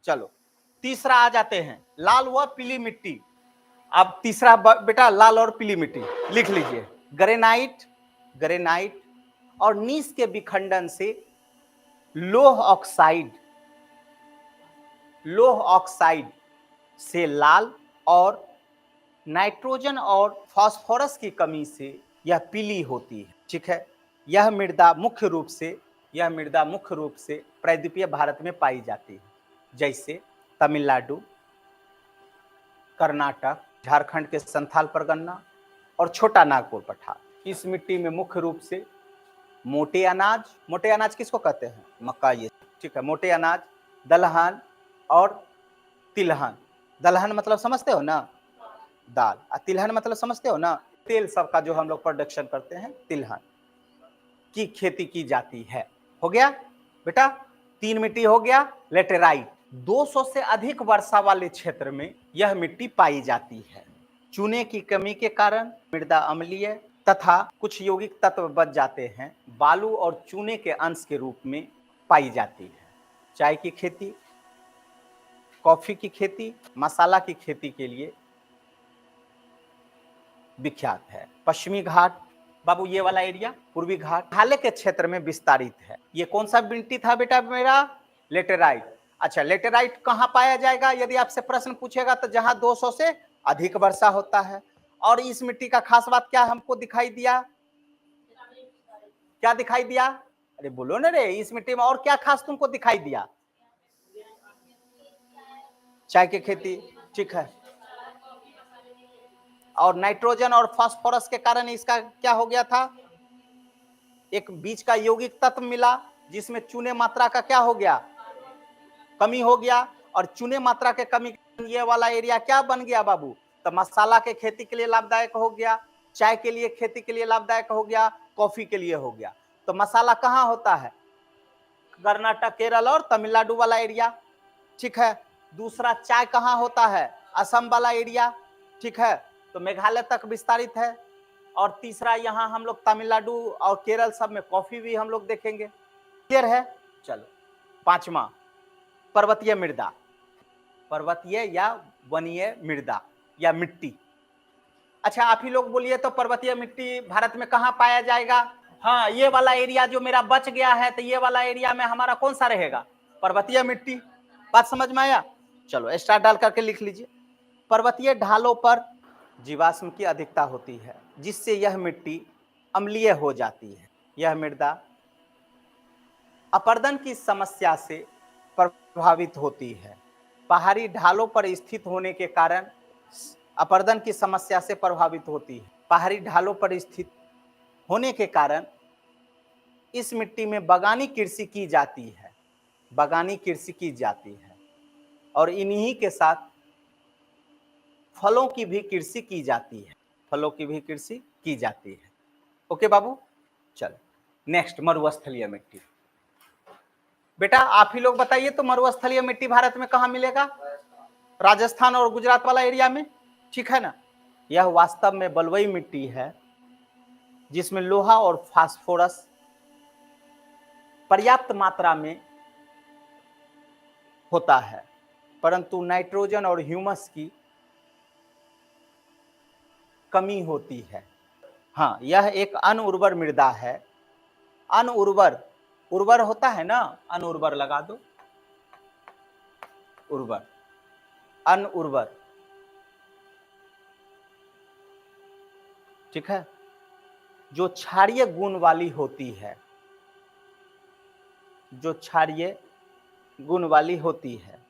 चलो तीसरा आ जाते हैं, लाल व पीली मिट्टी। अब तीसरा बेटा लाल और पीली मिट्टी लिख लीजिए, ग्रेनाइट, ग्रेनाइट और नीस के विखंडन से लोह ऑक्साइड, लोह ऑक्साइड से लाल और नाइट्रोजन और फास्फोरस की कमी से यह पीली होती है। ठीक है, यह मृदा मुख्य रूप से, यह मृदा मुख्य रूप से प्रायद्वीपीय भारत में पाई जाती है, जैसे तमिलनाडु, कर्नाटक, झारखंड के संथाल परगना और छोटा नागपुर पठार। इस मिट्टी में मुख्य रूप से मोटे अनाज किसको कहते हैं, मक्का, ये ठीक है, मोटे अनाज, दलहन और तिलहन। दलहन मतलब समझते हो ना, दाल, और तिलहन मतलब समझते हो ना, तेल सबका जो हम लोग प्रोडक्शन करते हैं, तिलहन की खेती की जाती है। हो गया बेटा, 3 मिट्टी हो गया। लेटेराइट, 200 से अधिक वर्षा वाले क्षेत्र में यह मिट्टी पाई जाती है। चूने की कमी के कारण मृदा अम्लीय तथा कुछ यौगिक तत्व बच जाते हैं, बालू और चूने के अंश के रूप में पाई जाती है। चाय की खेती, कॉफी की खेती, मसाला की खेती के लिए विख्यात है। पश्चिमी घाट, बाबू ये वाला एरिया पूर्वी घाट, मेघालय के क्षेत्र में विस्तारित है। ये कौन सा मिट्टी था बेटा मेरा, लेटेराइट। अच्छा, लेटेराइट कहाँ पाया जाएगा यदि आपसे प्रश्न पूछेगा तो जहां 200 से अधिक वर्षा होता है। और इस मिट्टी का खास बात क्या हमको दिखाई दिया, क्या दिखाई दिया, अरे बोलो ना रे, इस मिट्टी में और क्या खास तुमको दिखाई दिया, चाय की खेती, ठीक है, और नाइट्रोजन और फास्फोरस के कारण इसका क्या हो गया था, एक बीच का यौगिक तत्व मिला जिसमें चूने मात्रा का क्या हो गया, कमी हो गया। और चूने मात्रा के कमी, ये वाला एरिया क्या बन गया बाबू, तो मसाला के खेती के लिए लाभदायक हो गया, चाय के लिए खेती के लिए लाभदायक हो गया, कॉफी के लिए हो गया। तो मसाला कहाँ होता है, कर्नाटक, केरल और तमिलनाडु वाला एरिया, ठीक है। दूसरा चाय कहाँ होता है, असम वाला एरिया, ठीक है, तो मेघालय तक विस्तारित है। और तीसरा यहाँ हम लोग तमिलनाडु और केरल सब में कॉफी भी हम लोग देखेंगे, क्लियर है। चलो पांचवा, पर्वतीय मृदा, पर्वतीय या वनीय मृदा या मिट्टी। अच्छा आप ही लोग बोलिए तो पर्वतीय मिट्टी भारत में कहाँ पाया जाएगा, हाँ ये वाला एरिया जो मेरा बच गया है, तो ये वाला एरिया में हमारा कौन सा रहेगा, पर्वतीय मिट्टी। बात समझ में आया, चलो स्टार डाल करके लिख लीजिए। पर्वतीय ढालों पर जीवाश्म की अधिकता होती है जिससे यह मिट्टी अम्लीय हो जाती है। यह मृदा अपरदन की समस्या से प्रभावित होती है। पहाड़ी ढालों पर स्थित होने के कारण अपरदन की समस्या से प्रभावित होती है। पहाड़ी ढालों पर स्थित होने के कारण इस मिट्टी में बागानी कृषि की जाती है, बागानी कृषि की जाती है और इन्हीं के साथ फलों की भी कृषि की जाती है, फलों की भी कृषि की जाती है। ओके बाबू, चलो नेक्स्ट, मरुस्थलीय मिट्टी। बेटा आप ही लोग बताइए तो मरुस्थलीय मिट्टी भारत में कहां मिलेगा, राजस्थान और गुजरात वाला एरिया में, ठीक है ना। यह वास्तव में बलुई मिट्टी है जिसमें लोहा और फास्फोरस पर्याप्त मात्रा में होता है, परंतु नाइट्रोजन और ह्यूमस की कमी होती है। हाँ, यह एक अनउर्वर मृदा है। अनउर्वर, उर्वर होता है ना, अनउर्वर लगा दो, उर्वर, अनउर्वर, ठीक है, जो क्षारीय गुण वाली होती है, जो क्षारीय गुण वाली होती है।